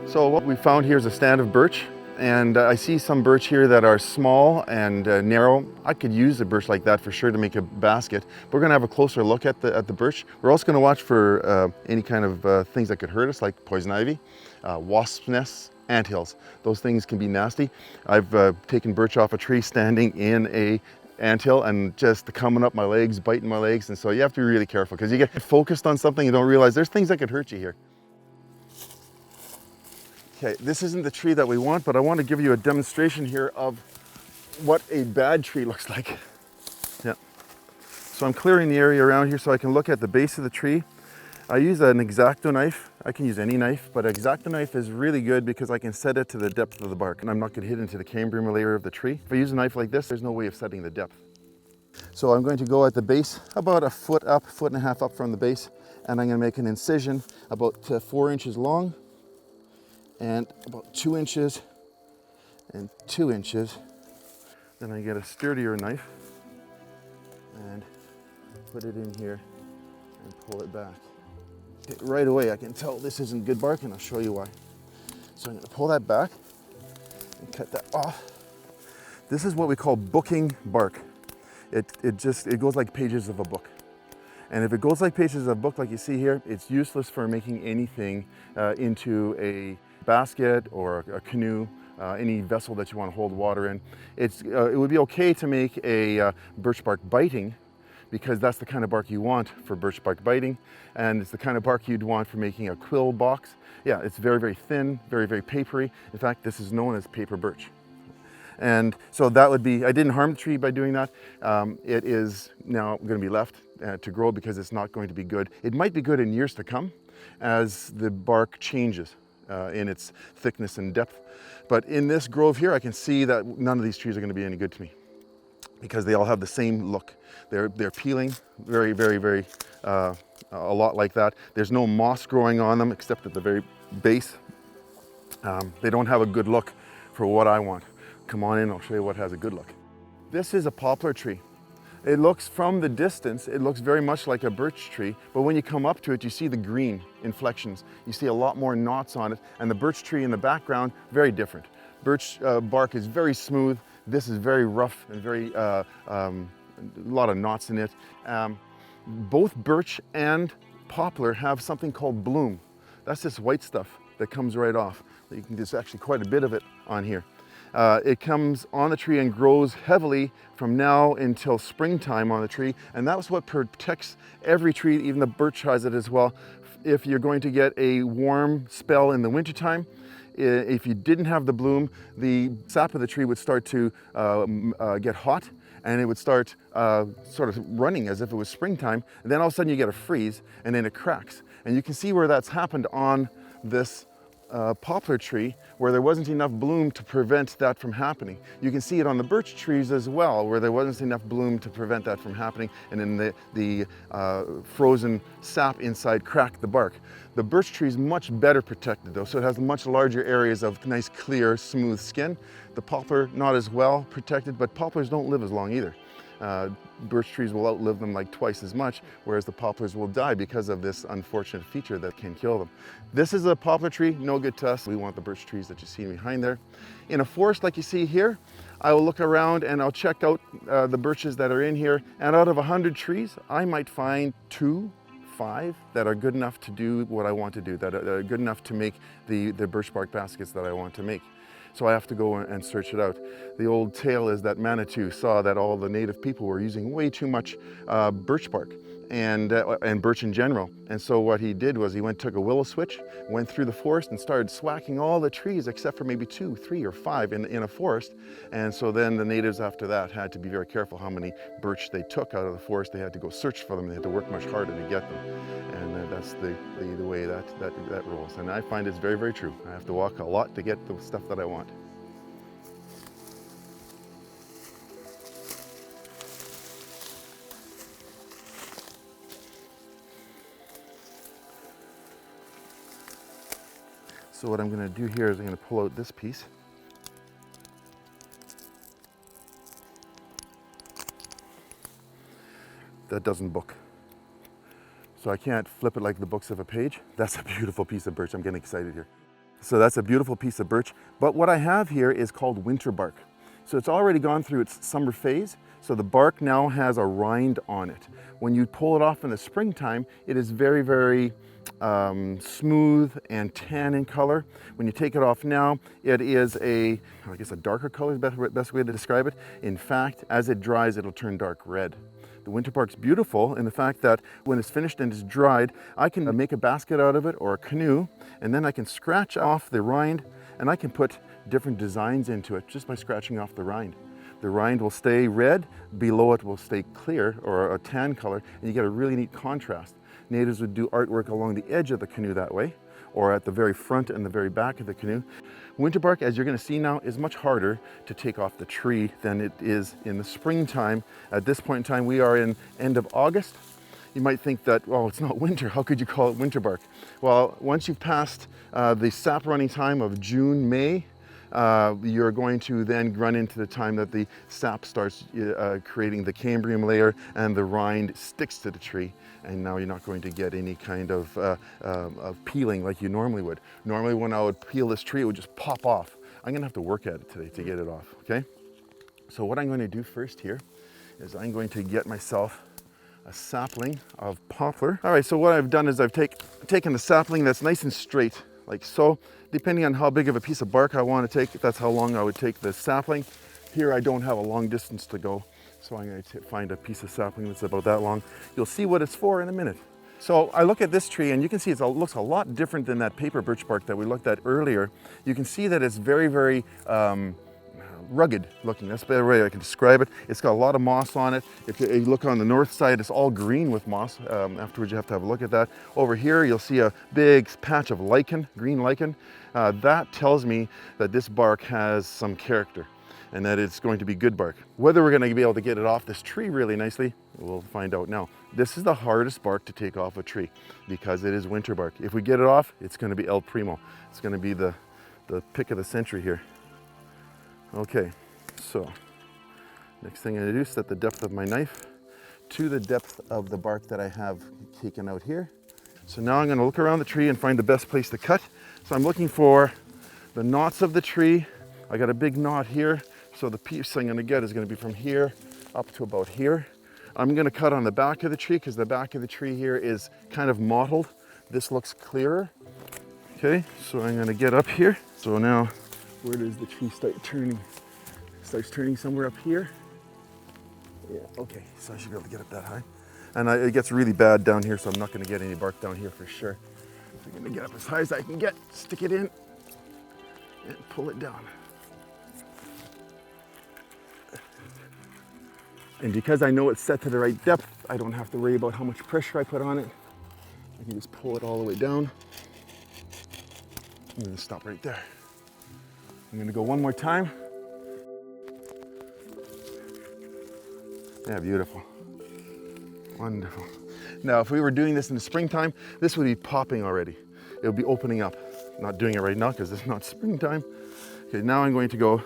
So what we found here is a stand of birch, and I see some birch here that are small and narrow. I could use a birch like that for sure to make a basket. We're going to have a closer look at the birch. We're also going to watch for any kind of things that could hurt us, like poison ivy, wasp nests, anthills. Those things can be nasty. I've taken birch off a tree standing in a anthill and just coming up my legs, biting my legs, and so you have to be really careful because you get focused on something and don't realize there's things that could hurt you here. Okay, this isn't the tree that we want, but I want to give you a demonstration here of what a bad tree looks like. Yeah. So I'm clearing the area around here so I can look at the base of the tree. I use an X-Acto knife. I can use any knife, but an X-Acto knife is really good because I can set it to the depth of the bark and I'm not going to hit into the cambium layer of the tree. If I use a knife like this, there's no way of setting the depth. So I'm going to go at the base about a foot up, foot and a half up from the base, and I'm going to make an incision about 4 inches long and about 2 inches and 2 inches. Then I get a sturdier knife and put it in here and pull it back. Right away I can tell this isn't good bark, and I'll show you why. So I'm going to pull that back and cut that off. This is what we call booking bark. It goes like pages of a book. And if it goes like pages of a book like you see here, it's useless for making anything into a basket or a canoe, any vessel that you want to hold water in. It would be okay to make a birch bark biting, because that's the kind of bark you want for birch bark biting, and it's the kind of bark you'd want for making a quill box. Yeah, it's very, very thin, very, very papery. In fact, this is known as paper birch. And so that would be, I didn't harm the tree by doing that. It is now going to be left to grow because it's not going to be good. It might be good in years to come as the bark changes in its thickness and depth. But in this grove here, I can see that none of these trees are going to be any good to me because they all have the same look. They're peeling very, very, very, a lot like that. There's no moss growing on them except at the very base. They don't have a good look for what I want. Come on in, I'll show you what has a good look. This is a poplar tree. It looks from the distance, it looks very much like a birch tree, but when you come up to it, you see the green inflections. You see a lot more knots on it, and the birch tree in the background, very different. Birch bark is very smooth. This is very rough and very, a lot of knots in it. Both birch and poplar have something called bloom. That's this white stuff that comes right off. There's actually quite a bit of it on here. It comes on the tree and grows heavily from now until springtime on the tree, and that's what protects every tree. Even the birch has it as well. If you're going to get a warm spell in the wintertime, if you didn't have the bloom, the sap of the tree would start to get hot, and it would start sort of running as if it was springtime, and then all of a sudden you get a freeze, and then it cracks. And you can see where that's happened on this poplar tree, where there wasn't enough bloom to prevent that from happening. You can see it on the birch trees as well, where there wasn't enough bloom to prevent that from happening, and then the frozen sap inside cracked the bark. The birch tree is much better protected though, so it has much larger areas of nice, clear, smooth skin. The poplar, not as well protected, but poplars don't live as long either. Birch trees will outlive them like twice as much, whereas the poplars will die because of this unfortunate feature that can kill them. This is a poplar tree, no good to us. We want the birch trees that you see behind there. In a forest like you see here, I will look around and I'll check out the birches that are in here, and out of 100 trees, I might find 2, 5 that are good enough to do what I want to do, that are good enough to make the birch bark baskets that I want to make. So I have to go and search it out. The old tale is that Manitou saw that all the native people were using way too much birch bark and birch in general. And so what he did was he took a willow switch, went through the forest and started swacking all the trees except for maybe 2, 3, or 5 in a forest. And so then the natives after that had to be very careful how many birch they took out of the forest. They had to go search for them. They had to work much harder to get them. And that's the way that rolls. And I find it's very, very true. I have to walk a lot to get the stuff that I want. So what I'm going to do here is I'm going to pull out this piece. That doesn't book. So I can't flip it like the books of a page. That's a beautiful piece of birch. I'm getting excited here. So that's a beautiful piece of birch. But what I have here is called winter bark. So it's already gone through its summer phase. So the bark now has a rind on it. When you pull it off in the springtime, it is very, very smooth and tan in color. When you take it off now, it is I guess a darker color is the best way to describe it. In fact, as it dries, it'll turn dark red. The winter bark's beautiful in the fact that when it's finished and it's dried, I can make a basket out of it or a canoe, and then I can scratch off the rind and I can put different designs into it just by scratching off the rind. The rind will stay red, below it will stay clear or a tan color, and you get a really neat contrast. Natives would do artwork along the edge of the canoe that way, or at the very front and the very back of the canoe. Winter bark, as you're going to see now, is much harder to take off the tree than it is in the springtime. At this point in time, we are in end of August. You might think that, well, it's not winter. How could you call it winter bark? Well, once you've passed the sap running time of June, May, you're going to then run into the time that the sap starts creating the cambium layer and the rind sticks to the tree, and now you're not going to get any kind of peeling like you normally would. Normally when I would peel this tree, it would just pop off. I'm gonna have to work at it today to get it off, okay? So what I'm going to do first here is I'm going to get myself a sapling of poplar. All right, so what I've done is I've taken the sapling that's nice and straight, like so. Depending on how big of a piece of bark I want to take, that's how long I would take the sapling. Here I don't have a long distance to go, so I'm going to find a piece of sapling that's about that long. You'll see what it's for in a minute. So I look at this tree and you can see it looks a lot different than that paper birch bark that we looked at earlier. You can see that it's very, very rugged looking. That's the better way I can describe it. It's got a lot of moss on it. If you look on the north side, it's all green with moss. Afterwards, you have to have a look at that. Over here, you'll see a big patch of lichen, green lichen. That tells me that this bark has some character and that it's going to be good bark. Whether we're going to be able to get it off this tree really nicely, we'll find out now. This is the hardest bark to take off a tree because it is winter bark. If we get it off, it's going to be El Primo. It's going to be the pick of the century here. Okay, so next thing I'm going to do is set the depth of my knife to the depth of the bark that I have taken out here. So now I'm going to look around the tree and find the best place to cut. So I'm looking for the knots of the tree. I got a big knot here, so the piece I'm going to get is going to be from here up to about here. I'm going to cut on the back of the tree because the back of the tree here is kind of mottled. This looks clearer. Okay, so I'm going to get up here. So now, where does the tree start turning? It starts turning somewhere up here. Yeah, okay, so I should be able to get up that high. And it gets really bad down here, so I'm not going to get any bark down here for sure. So I'm going to get up as high as I can get, stick it in, and pull it down. And because I know it's set to the right depth, I don't have to worry about how much pressure I put on it. I can just pull it all the way down. I'm going to stop right there. I'm going to go one more time. Yeah, beautiful. Wonderful. Now, if we were doing this in the springtime, this would be popping already. It would be opening up. Not doing it right now because it's not springtime. Okay, now I'm going to go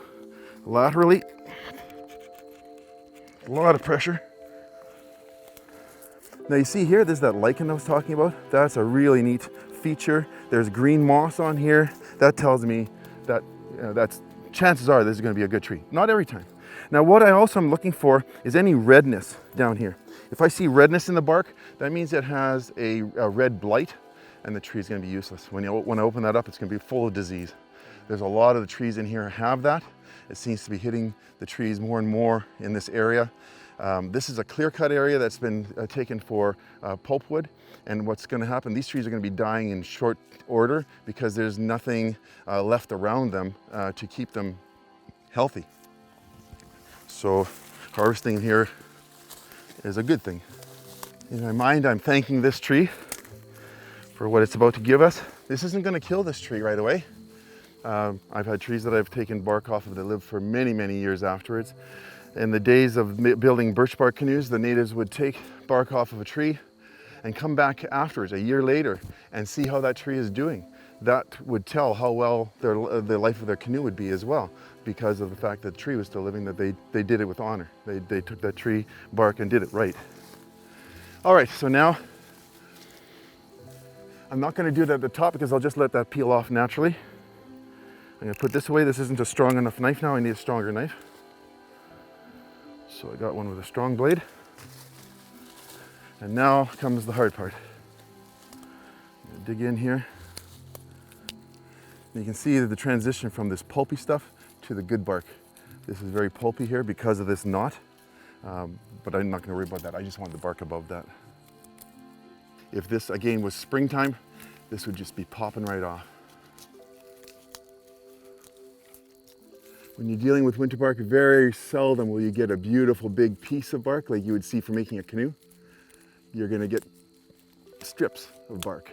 laterally. A lot of pressure. Now you see here, there's that lichen I was talking about. That's a really neat feature. There's green moss on here. That tells me that chances are this is going to be a good tree. Not every time. Now what I also am looking for is any redness down here. If I see redness in the bark, that means it has a red blight and the tree is going to be useless. When I open that up, it's going to be full of disease. There's a lot of the trees in here have that. It seems to be hitting the trees more and more in this area. This is a clear-cut area that's been taken for pulpwood. And what's going to happen, these trees are going to be dying in short order because there's nothing left around them to keep them healthy. So harvesting here is a good thing. In my mind, I'm thanking this tree for what it's about to give us. This isn't going to kill this tree right away. I've had trees that I've taken bark off of that live for many, many years afterwards. In the days of building birch bark canoes, the natives would take bark off of a tree and come back afterwards, a year later, and see how that tree is doing. that would tell how well the life of their canoe would be as well, because of the fact that the tree was still living, that they did it with honor. They took that tree bark and did it right. All right, so now I'm not going to do it at the top because I'll just let that peel off naturally. I'm going to put this away. This isn't a strong enough knife now. I need a stronger knife. So I got one with a strong blade. And now comes the hard part. I'm going to dig in here. And you can see the transition from this pulpy stuff to the good bark. This is very pulpy here because of this knot, but I'm not going to worry about that. I just want the bark above that. If this, again, was springtime, this would just be popping right off. When you're dealing with winter bark, very seldom will you get a beautiful big piece of bark like you would see for making a canoe. You're going to get strips of bark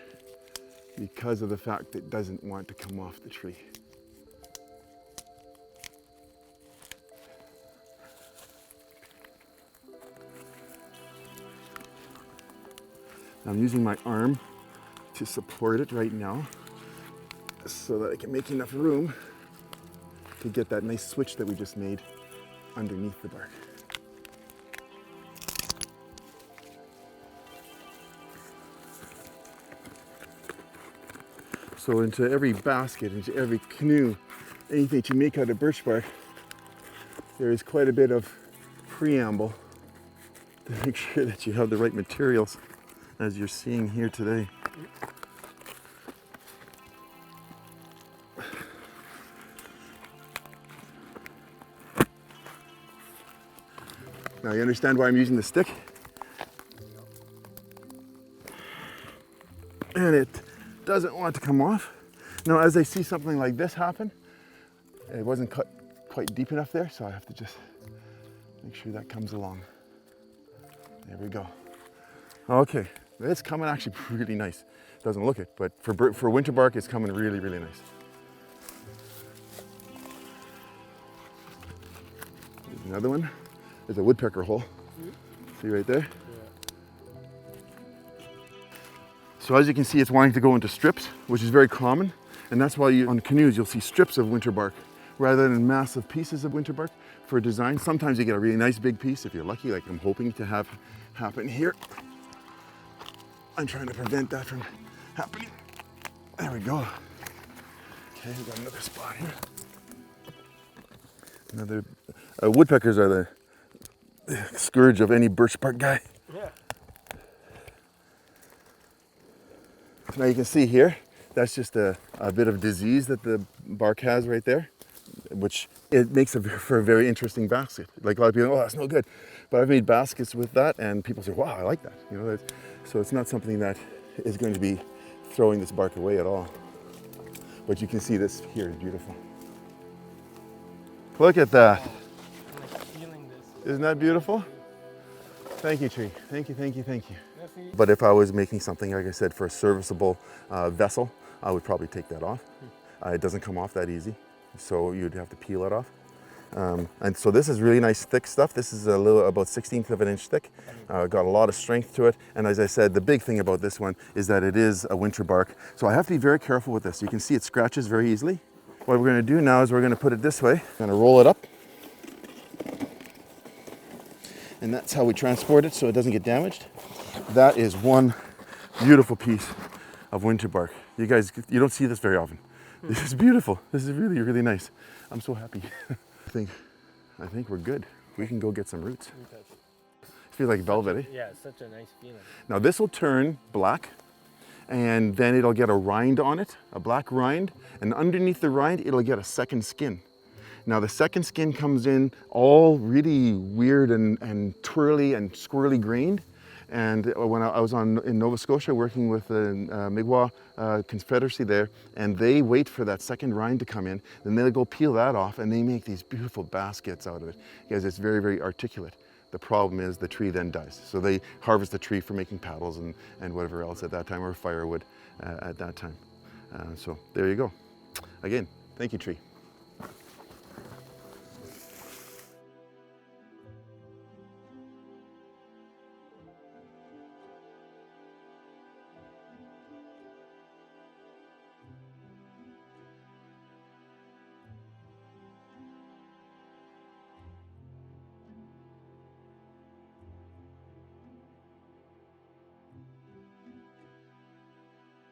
because of the fact that it doesn't want to come off the tree. I'm using my arm to support it right now so that I can make enough room to get that nice switch that we just made underneath the bark. So into every basket, into every canoe, anything that you make out of birch bark, there is quite a bit of preamble to make sure that you have the right materials, as you're seeing here today. Now you understand why I'm using the stick? And it doesn't want to come off. Now as I see something like this happen, it wasn't cut quite deep enough there, so I have to just make sure that comes along. There we go. Okay, it's coming actually really nice. Doesn't look it, but for winter bark, it's coming really, really nice. There's another one. There's a woodpecker hole. See right there? Yeah. So as you can see, it's wanting to go into strips, which is very common. And that's why on canoes, you'll see strips of winter bark rather than massive pieces of winter bark for design. Sometimes you get a really nice big piece if you're lucky, like I'm hoping to have happen here. I'm trying to prevent that from happening. There we go. Okay, we've got another spot here. Another, woodpeckers are the scourge of any birch bark guy. Yeah. Now you can see here, that's just a bit of disease that the bark has right there, which it makes for a very interesting basket. Like a lot of people, oh, that's no good. But I've made baskets with that and people say, wow, I like that. You know, so it's not something that is going to be throwing this bark away at all. But you can see this here is beautiful. Look at that. Isn't that beautiful? Thank you, tree. Thank you, thank you, thank you. But if I was making something, like I said, for a serviceable vessel, I would probably take that off. It doesn't come off that easy, so you'd have to peel it off. And so this is really nice thick stuff. This is about 1/16 of an inch thick. Got a lot of strength to it. And as I said, the big thing about this one is that it is a winter bark. So I have to be very careful with this. You can see it scratches very easily. What we're going to do now is we're going to put it this way. I'm going to roll it up. And that's how we transport it so it doesn't get damaged. That is one beautiful piece of winter bark. You guys, you don't see this very often. This is beautiful. This is really, really nice. I'm so happy. I think we're good. We can go get some roots. It feels like velvet, eh? Yeah, it's such a nice feeling. Now this will turn black and then it'll get a rind on it, a black rind, and underneath the rind it'll get a second skin. Now the second skin comes in all really weird and twirly and squirrely grained. And when I was in Nova Scotia working with the Mi'kmaq Confederacy there, and they wait for that second rind to come in, then they'll go peel that off and they make these beautiful baskets out of it because it's very, very articulate. The problem is the tree then dies. So they harvest the tree for making paddles and whatever else at that time, or firewood at that time. So there you go. Again, thank you, tree.